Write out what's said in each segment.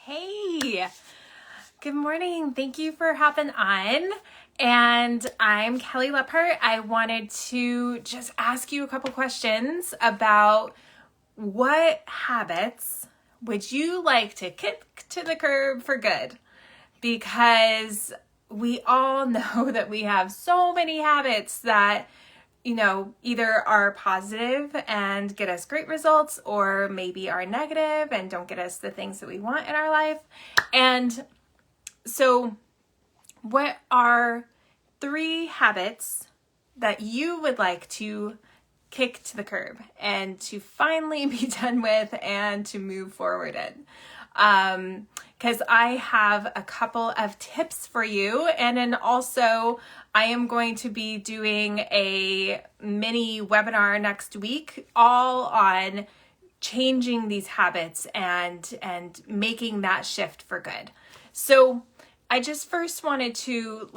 Hey, good morning. Thank you for hopping on. And I'm Kelly Leppert. I wanted to just ask you a couple questions about what habits would you like to kick to the curb for good? Because we all know that we have so many habits that either are positive and get us great results, or maybe are negative and don't get us the things that we want in our life. And so, what are 3 habits that you would like to kick to the curb and to finally be done with and to move forward in? Because I have a couple of tips for you. And then also I am going to be doing a mini webinar next week all on changing these habits and making that shift for good. So I just first wanted to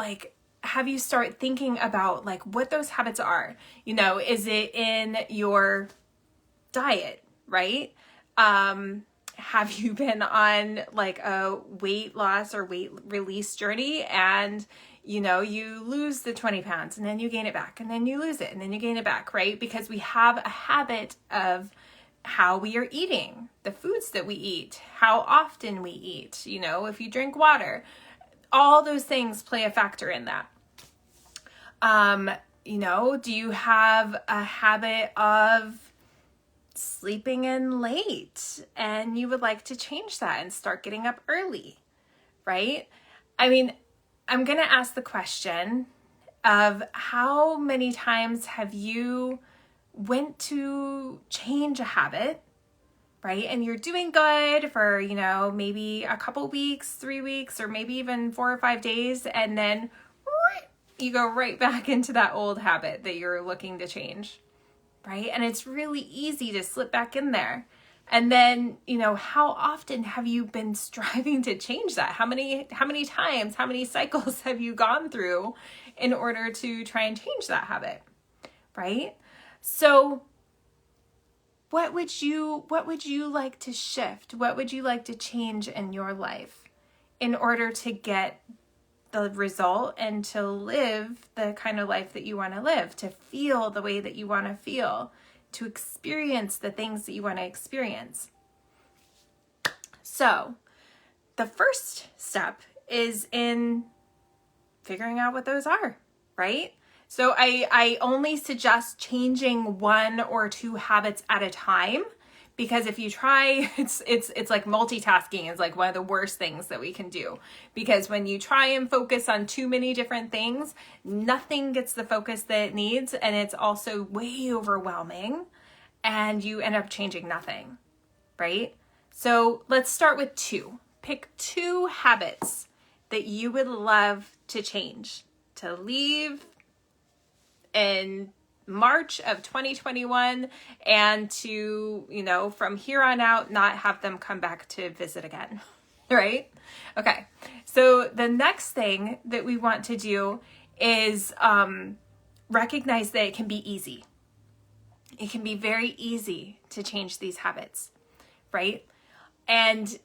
have you start thinking about what those habits are. Is it in your diet, right? Have you been on a weight loss or weight release journey and you lose the 20 pounds and then you gain it back and then you lose it and then you gain it back, right? Because we have a habit of how we are eating, the foods that we eat, how often we eat, if you drink water, all those things play a factor in that. Do you have a habit of sleeping in late and you would like to change that and start getting up early, right? I mean, I'm going to ask the question of how many times have you went to change a habit, right? And you're doing good for, maybe a couple weeks, 3 weeks, or maybe even 4 or 5 days. And then you go right back into that old habit that you're looking to change. Right? And it's really easy to slip back in there. And then, how often have you been striving to change that? How many times, how many cycles have you gone through in order to try and change that habit? Right? So what would you like to shift? What would you like to change in your life in order to get the result and to live the kind of life that you want to live, to feel the way that you want to feel, to experience the things that you want to experience? So the first step is in figuring out what those are, right? So I only suggest changing 1 or 2 habits at a time, because if you try, it's like multitasking is one of the worst things that we can do. Because when you try and focus on too many different things, nothing gets the focus that it needs, and it's also way overwhelming, and you end up changing nothing, right? So let's start with 2. Pick 2 habits that you would love to change, to leave in March of 2021, and to, from here on out, not have them come back to visit again, right? Okay, so the next thing that we want to do is recognize that it can be easy. It can be very easy to change these habits, right? And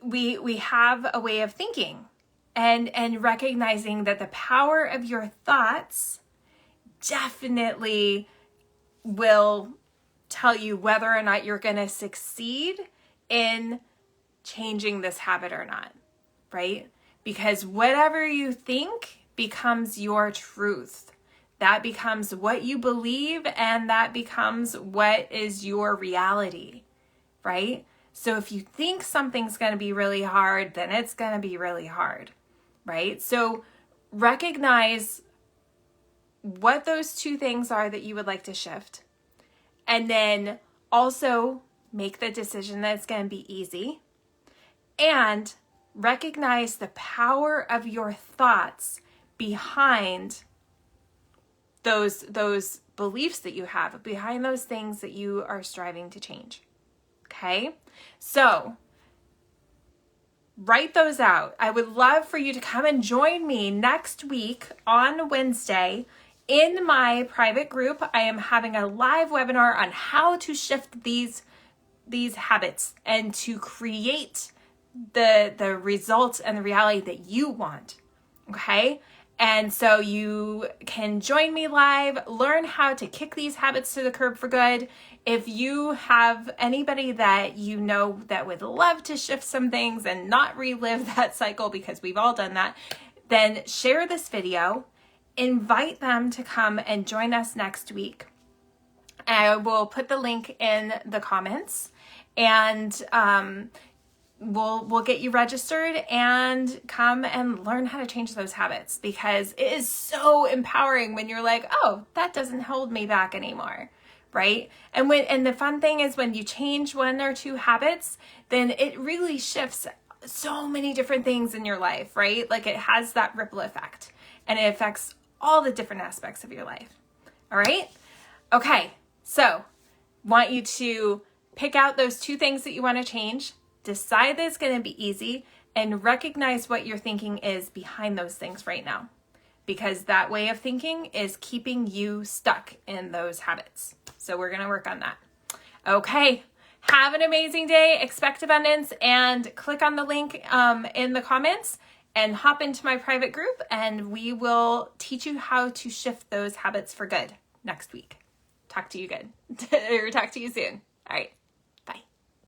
we have a way of thinking and recognizing that the power of your thoughts definitely will tell you whether or not you're going to succeed in changing this habit or not, right? Because whatever you think becomes your truth. That becomes what you believe, and that becomes what is your reality, right? So if you think something's going to be really hard, then it's going to be really hard, right? So recognize what those 2 things are that you would like to shift. And then also make the decision that it's going to be easy. And recognize the power of your thoughts behind those beliefs that you have, behind those things that you are striving to change. Okay? So write those out. I would love for you to come and join me next week on Wednesday in my private group. I am having a live webinar on how to shift these these habits and to create the results and the reality that you want. Okay? And so you can join me live, learn how to kick these habits to the curb for good. If you have anybody that you know that would love to shift some things and not relive that cycle, because we've all done that, then share this video, invite them to come and join us next week. I will put the link in the comments, and we'll get you registered and come and learn how to change those habits, because it is so empowering when you're like, oh, that doesn't hold me back anymore, right? And the fun thing is when you change one or two habits, then it really shifts so many different things in your life, right? Like it has that ripple effect, and it affects all the different aspects of your life. All right? Okay, so want you to pick out those two things that you want to change, decide that it's going to be easy, and recognize what your thinking is behind those things right now, because that way of thinking is keeping you stuck in those habits. So we're going to work on that. Okay. Have an amazing day. Expect abundance, and click on the link in the comments and hop into my private group, and we will teach you how to shift those habits for good next week. Talk to you soon. All right.